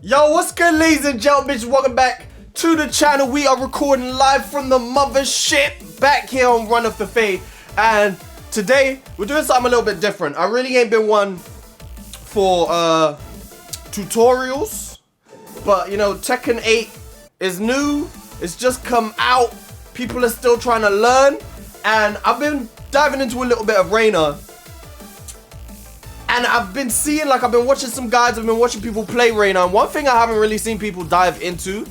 Yo, what's good, ladies and gentlemen? Welcome back to the channel. We are recording live from the mothership back here on Run of the Fade. And today, we're doing something a little bit different. I really ain't been one for tutorials. But, you know, Tekken 8 is new. It's just come out. People are still trying to learn. And I've been diving into a little bit of Raina. And I've been seeing, like, I've been watching some guides, I've been watching people play Raina, and one thing I haven't really seen people dive into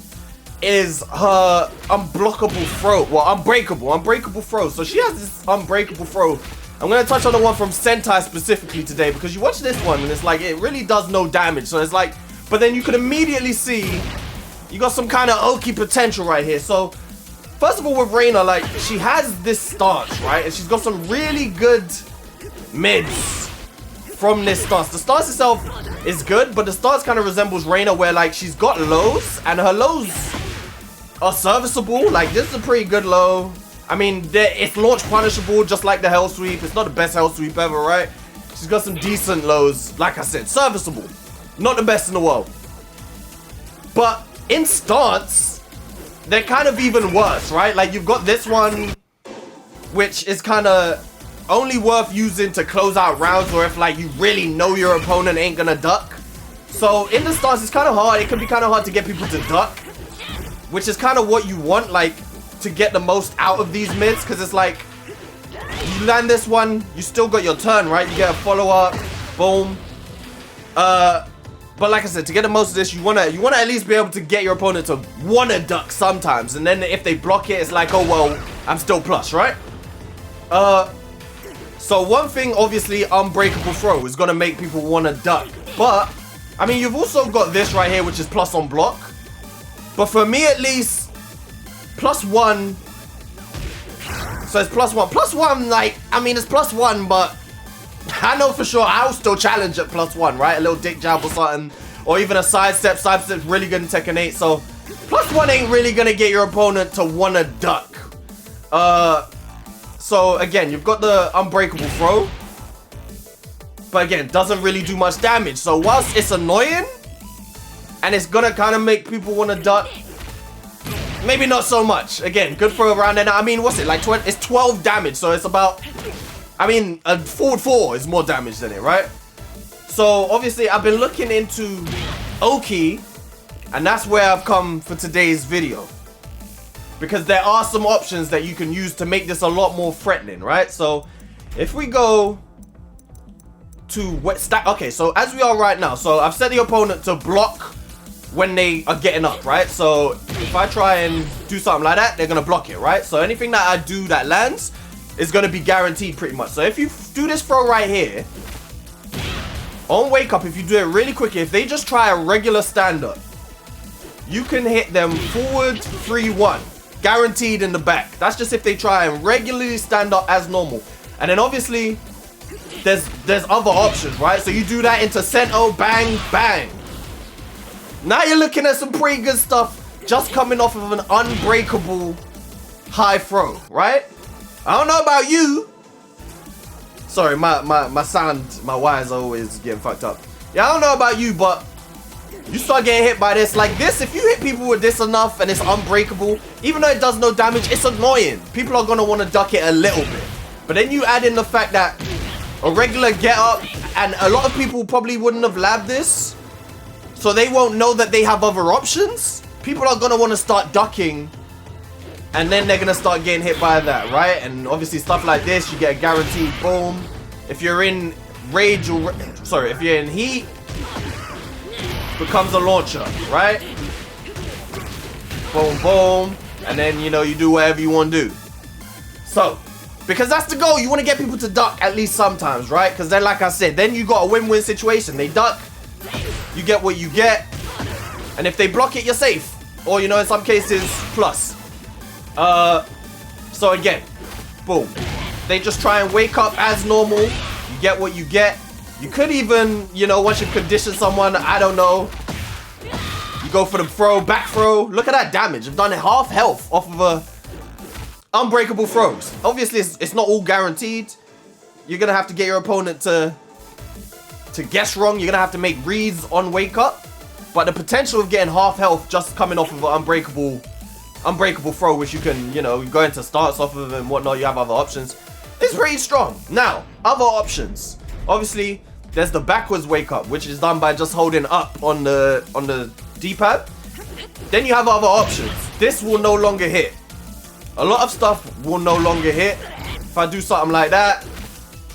is her unblockable throw. Well, unbreakable throw. So she has this unbreakable throw. I'm going to touch on the one from Sentai specifically today, because you watch this one, and it's like, it really does no damage. So it's like, but then you can immediately see you got some kind of OKI potential right here. So, first of all, with Raina, like, she has this stance, right? And she's got some really good mids from this stance. The stance itself is good, but the stance kind of resembles Raina, where like she's got lows and her lows are serviceable. Like, this is a pretty good low. I mean, it's launch punishable just like the hell sweep. It's not the best hell sweep ever, right? She's got some decent lows, like I said, serviceable. Not the best in the world. But in stance, they're kind of even worse, right? Like, you've got this one, which is kind of only worth using to close out rounds, or if like you really know your opponent ain't gonna duck. So in the stance, it's kind of hard. It can be kind of hard to get people to duck, which is kind of what you want, like, to get the most out of these mids, because it's like you land this one, you still got your turn, right? You get a follow-up, boom. But like I said, to get the most of this, you wanna at least be able to get your opponent to wanna duck sometimes, and then if they block it, it's like, oh well, I'm still plus, right? So one thing, obviously, unbreakable throw is going to make people want to duck. But, I mean, you've also got this right here, which is plus on block. But for me, at least, +1. So it's +1. +1, like, I mean, it's +1, but I know for sure I'll still challenge at +1, right? A little dick jab or something. Or even a sidestep. Sidestep's really good in Tekken 8. So +1 ain't really going to get your opponent to want to duck. So again, you've got the unbreakable throw, but again, doesn't really do much damage. So whilst it's annoying, and it's gonna kind of make people want to duck, maybe not so much. Again, good for around there. I mean, what's it, like 20? It's 12 damage, so it's about, I mean, a forward 4 is more damage than it, right? So obviously, I've been looking into OKI, and that's where I've come for today's video. Because there are some options that you can use to make this a lot more threatening, right? So, if we go to what stack, okay, so as we are right now, so I've set the opponent to block when they are getting up, right? So, if I try and do something like that, they're gonna block it, right? So, anything that I do that lands is gonna be guaranteed pretty much. So, if you do this throw right here, on wake up, if you do it really quickly, if they just try a regular stand-up, you can hit them forward 3-1. Guaranteed in the back. That's just if they try and regularly stand up as normal. And then obviously, there's other options, right? So you do that into Sento, bang, bang. Now you're looking at some pretty good stuff just coming off of an unbreakable high throw, right? I don't know about you. Sorry, my sound, my wires are always getting fucked up. Yeah, I don't know about you, but you start getting hit by this, like this, if you hit people with this enough and it's unbreakable, even though it does no damage, it's annoying. People are going to want to duck it a little bit. But then you add in the fact that a regular get up, and a lot of people probably wouldn't have labbed this, so they won't know that they have other options. People are going to want to start ducking, and then they're going to start getting hit by that, right? And obviously stuff like this, you get a guaranteed boom. If you're in rage, or sorry, if you're in heat, becomes a launcher, right? Boom, boom. And then, you know, you do whatever you want to do. So, because that's the goal. You want to get people to duck at least sometimes, right? Because then, like I said, then you got a win-win situation. They duck, you get what you get. And if they block it, you're safe. Or, you know, in some cases, plus. So again, boom. They just try and wake up as normal. You get what you get. You could even, you know, once you condition someone, I don't know, you go for the throw, back throw. Look at that damage. I've done half health off of a unbreakable throws. Obviously, it's not all guaranteed. You're going to have to get your opponent to guess wrong. You're going to have to make reads on wake up. But the potential of getting half health just coming off of an unbreakable throw, which you can, you know, go into starts off of and whatnot, you have other options, it's pretty strong. Now, other options. Obviously, there's the backwards wake up, which is done by just holding up on the D-pad. Then you have other options. This will no longer hit. A lot of stuff will no longer hit. If I do something like that,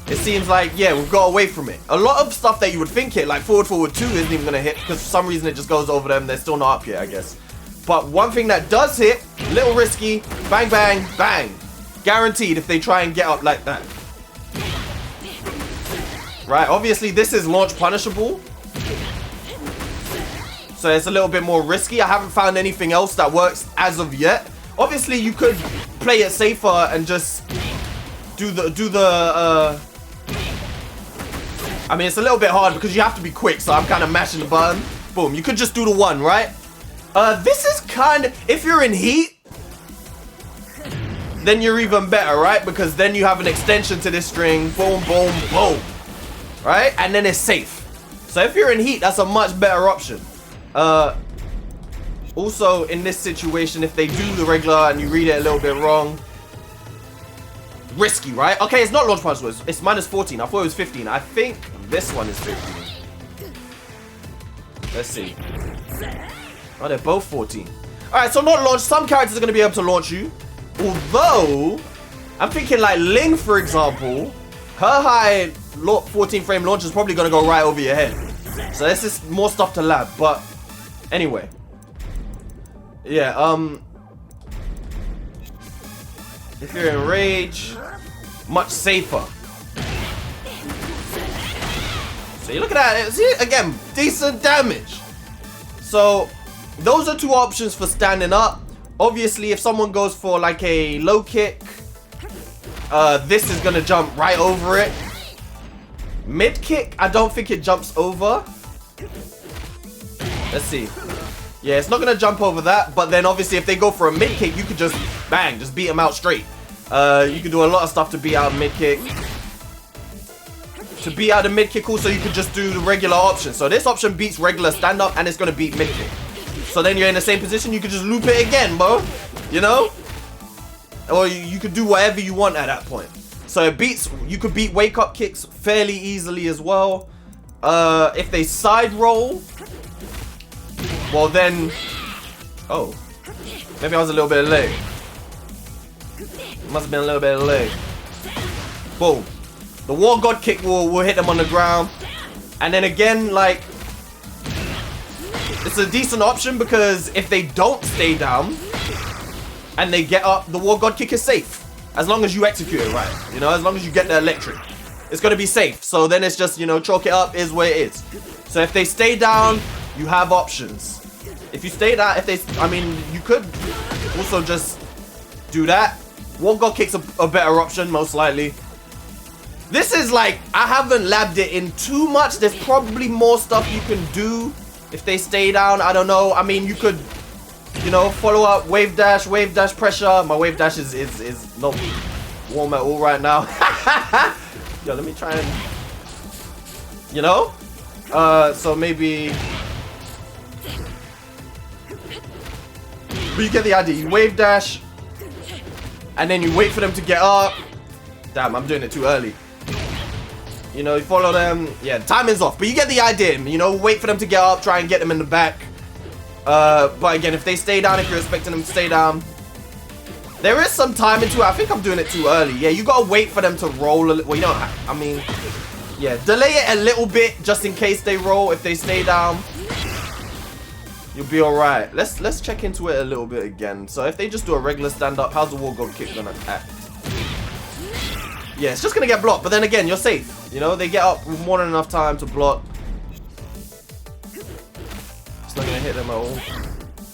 it seems like, yeah, we've got away from it. A lot of stuff that you would think hit, like forward 2 isn't even going to hit because for some reason it just goes over them. They're still not up yet, I guess. But one thing that does hit, little risky, bang, bang, bang. Guaranteed if they try and get up like that. Right, obviously this is launch punishable. So it's a little bit more risky. I haven't found anything else that works as of yet. Obviously you could play it safer and just do the I mean, it's a little bit hard because you have to be quick, so I'm kind of mashing the button. Boom, you could just do the 1, right? This is kind of, if you're in heat, then you're even better, right? Because then you have an extension to this string. Boom, boom, boom. Right? And then it's safe. So if you're in heat, that's a much better option. Also, in this situation, if they do the regular and you read it a little bit wrong, risky, right? Okay, it's not launch punishable. It's minus 14. I thought it was 15. I think this one is 15. Let's see. Oh, they're both 14. Alright, so not launch. Some characters are going to be able to launch you. Although, I'm thinking like Ling, for example, her high 14 frame launch is probably going to go right over your head. So this is more stuff to lab. But anyway. Yeah, if you're in rage, much safer. So you look at that, see, again, decent damage. So those are 2 options for standing up. Obviously, if someone goes for like a low kick, this is gonna jump right over it. Mid kick, I don't think it jumps over. Let's see. Yeah, it's not gonna jump over that, but then obviously if they go for a mid kick, you could just bang, just beat them out straight. You can do a lot of stuff to beat out a mid kick. To beat out a mid kick, also you could just do the regular option. So this option beats regular stand up, and it's gonna beat mid kick. So then you're in the same position, you could just loop it again, bro. You know? Or you could do whatever you want at that point. So it beats, you could beat wake up kicks fairly easily as well. If they side roll, well then, oh, maybe I was a little bit late. Must have been a little bit late. Boom. The War God kick will hit them on the ground. And then again, like, it's a decent option because if they don't stay down and they get up, the War God kick is safe. As long as you execute it right. You know, as long as you get the electric. It's going to be safe. So then it's just, you know, chalk it up is where it is. So if they stay down, you have options. If you stay down, I mean, you could also just do that. War God kick's a better option, most likely. This is like, I haven't labbed it in too much. There's probably more stuff you can do if they stay down. I don't know. I mean, you could, you know, follow up wave dash pressure. My wave dash is not warm at all right now. Yo, let me try and, you know, so maybe, but you get the idea. You wave dash, and then you wait for them to get up. Damn, I'm doing it too early. You know, you follow them. Yeah, timing's off, but you get the idea. You know, wait for them to get up, try and get them in the back. But again, if they stay down, if you're expecting them to stay down, there is some timing to it. I think I'm doing it too early. Yeah, you gotta wait for them to roll a little. Well, you don't have, I mean, yeah, delay it a little bit just in case they roll. If they stay down, you'll be all right. Let's check into it a little bit again. So if they just do a regular stand up, how's the War God kick gonna act? Yeah, it's just gonna get blocked, but then again, you're safe. You know, they get up with more than enough time to block. It's not gonna hit them at all.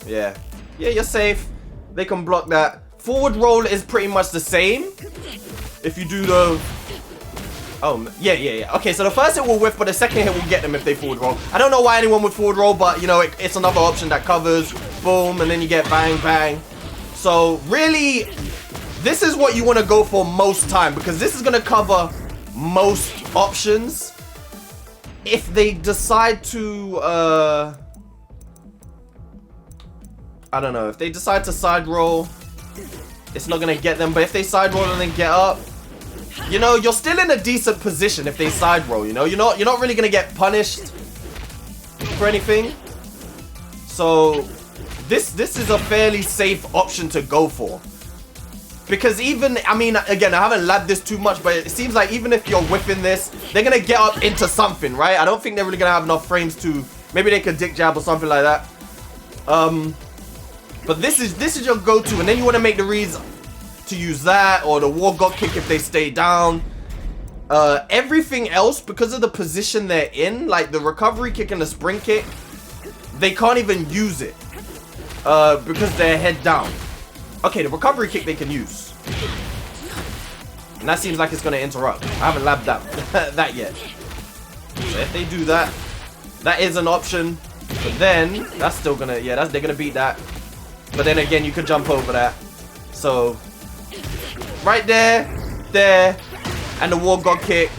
Yeah. Yeah, you're safe. They can block that. Forward roll is pretty much the same. If you do the... Oh, yeah. Okay, so the first hit will whiff, but the second hit will get them if they forward roll. I don't know why anyone would forward roll, but, you know, it's another option that covers. Boom, and then you get bang, bang. So, really, this is what you want to go for most time, because this is going to cover most options. If they decide to I don't know. If they decide to side roll, it's not going to get them. But if they side roll and then get up, you know, you're still in a decent position if they side roll, you know? You're not really going to get punished for anything. So this is a fairly safe option to go for. Because even, I mean, again, I haven't labbed this too much, but it seems like even if you're whipping this, they're going to get up into something, right? I don't think they're really going to have enough frames to, maybe they could dick jab or something like that. But this is your go-to, and then you want to make the reads to use that, or the war god kick if they stay down. Everything else, because of the position they're in, like the recovery kick and the spring kick, they can't even use it. Because they're head down. Okay, the recovery kick they can use. And that seems like it's going to interrupt. I haven't labbed that yet. So if they do that, that is an option. But then, that's still going to, yeah, they're going to beat that. But then again, you could jump over that. So, right there, and the war god kick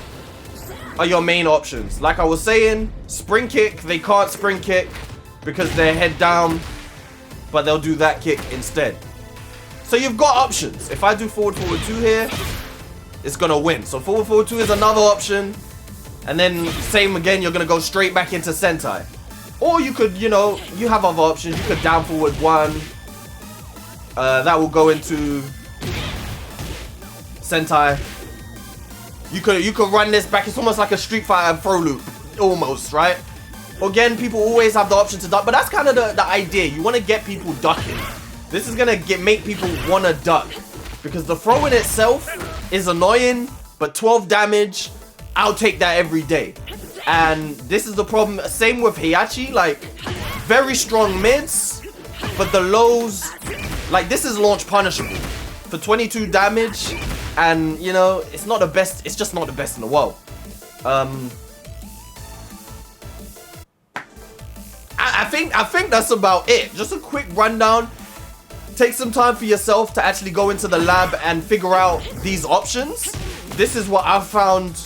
are your main options. Like I was saying, spring kick, they can't spring kick because they're head down. But they'll do that kick instead. So you've got options. If I do forward 2 here, it's going to win. So forward 2 is another option. And then same again, you're going to go straight back into Sentai. Or you could, you know, you have other options. You could down forward 1. That will go into Sentai. You could run this back. It's almost like a Street Fighter throw loop. Almost, right? Again, people always have the option to duck. But that's kind of the idea. You want to get people ducking. This is going to make people want to duck. Because the throw in itself is annoying. But 12 damage, I'll take that every day. And this is the problem. Same with Heihachi. Like, very strong mids. But the lows, like, this is launch punishable. For 22 damage. And, you know, it's not the best. It's just not the best in the world. I think that's about it. Just a quick rundown. Take some time for yourself to actually go into the lab and figure out these options. This is what I've found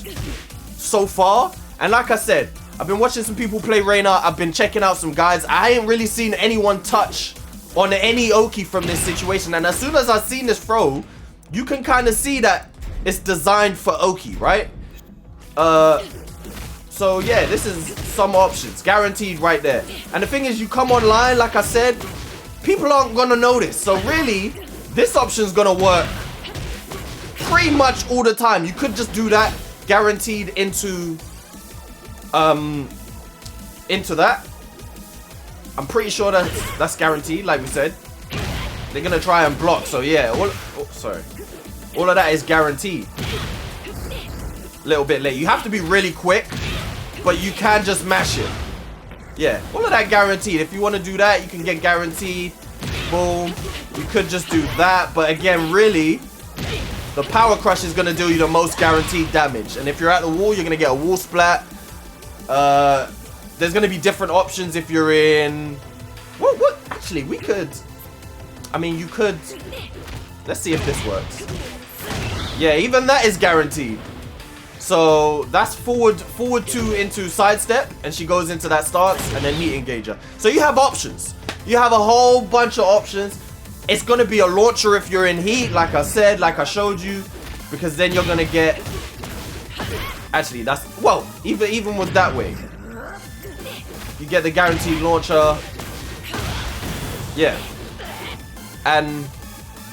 so far. And like I said, I've been watching some people play Raina. I've been checking out some guides. I ain't really seen anyone touch on any OKI from this situation. And as soon as I've seen this throw, you can kind of see that it's designed for OKI, right? So yeah, this is some options. Guaranteed right there. And the thing is, you come online, like I said, people aren't going to notice. So really, this option's going to work pretty much all the time. You could just do that, guaranteed into that. I'm pretty sure that's guaranteed, like we said. They're going to try and block. So yeah, all of that is guaranteed. A little bit late. You have to be really quick, but you can just mash it. Yeah, all of that guaranteed. If you want to do that, you can get guaranteed. Boom. You could just do that. But again, really, the power crush is going to do you the most guaranteed damage. And if you're at the wall, you're going to get a wall splat. There's going to be different options if you're in... What? Actually, we could... I mean, you could... Let's see if this works. Yeah, even that is guaranteed. So that's forward 2 into sidestep, and she goes into that stance, and then heat engager. So you have options. You have a whole bunch of options. It's going to be a launcher if you're in heat, like I said, like I showed you, because then you're going to get... Actually, that's... Well, even with that way, you get the guaranteed launcher. Yeah. And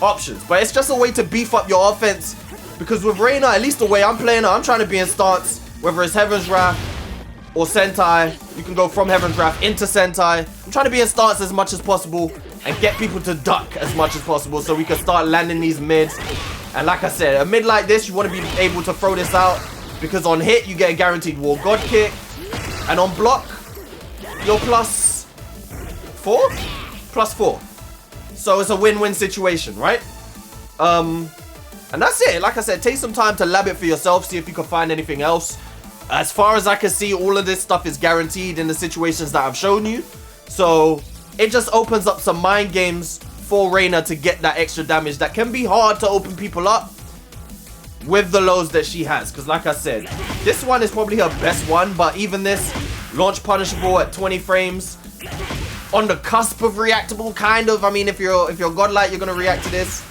options. But it's just a way to beef up your offense. Because with Raina, at least the way I'm playing her, I'm trying to be in stance, whether it's Heaven's Wrath or Sentai. You can go from Heaven's Wrath into Sentai. I'm trying to be in stance as much as possible and get people to duck as much as possible so we can start landing these mids. And like I said, a mid like this, you want to be able to throw this out because on hit, you get a guaranteed War God kick. And on block, you're +4? +4. So it's a win-win situation, right? And that's it. Like I said, take some time to lab it for yourself. See if you can find anything else. As far as I can see, all of this stuff is guaranteed in the situations that I've shown you. So it just opens up some mind games for Raina to get that extra damage that can be hard to open people up with the lows that she has. Because like I said, this one is probably her best one. But even this, launch punishable at 20 frames. on the cusp of reactable, kind of. I mean, if you're godlike, you're gonna react to this.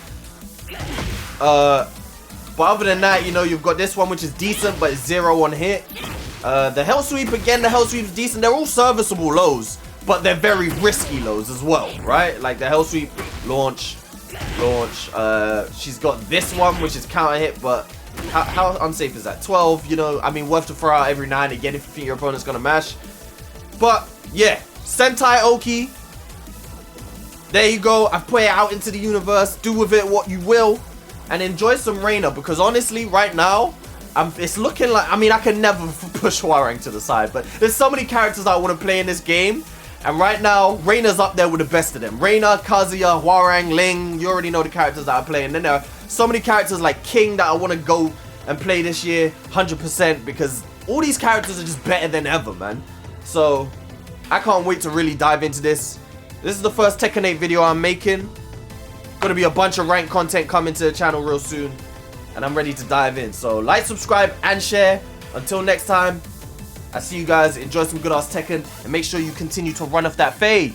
But other than that, you know, you've got this one, which is decent, but it's 0 on hit. The Hell Sweep, again, the Hell Sweep is decent. They're all serviceable lows, but they're very risky lows as well, right? Like the Hell Sweep, launch. She's got this one, which is counter hit, but how unsafe is that? 12, you know, I mean, worth to throw out every now and again if you think your opponent's gonna mash. But yeah, Sentai OKI. There you go. I've put it out into the universe. Do with it what you will. And enjoy some Raina, because honestly, right now, it's looking like, I mean, I can never push Hwoarang to the side, but there's so many characters I want to play in this game. And right now, Raina's up there with the best of them. Raina, Kazuya, Hwoarang, Ling, you already know the characters that I play. And then there are so many characters like King that I want to go and play this year, 100%, because all these characters are just better than ever, man. So, I can't wait to really dive into this. This is the first Tekken 8 video I'm making. Gonna be a bunch of ranked content coming to the channel real soon. And I'm ready to dive in. So, like, subscribe, and share. Until next time, I see you guys. Enjoy some good ass Tekken. And make sure you continue to run off that fade.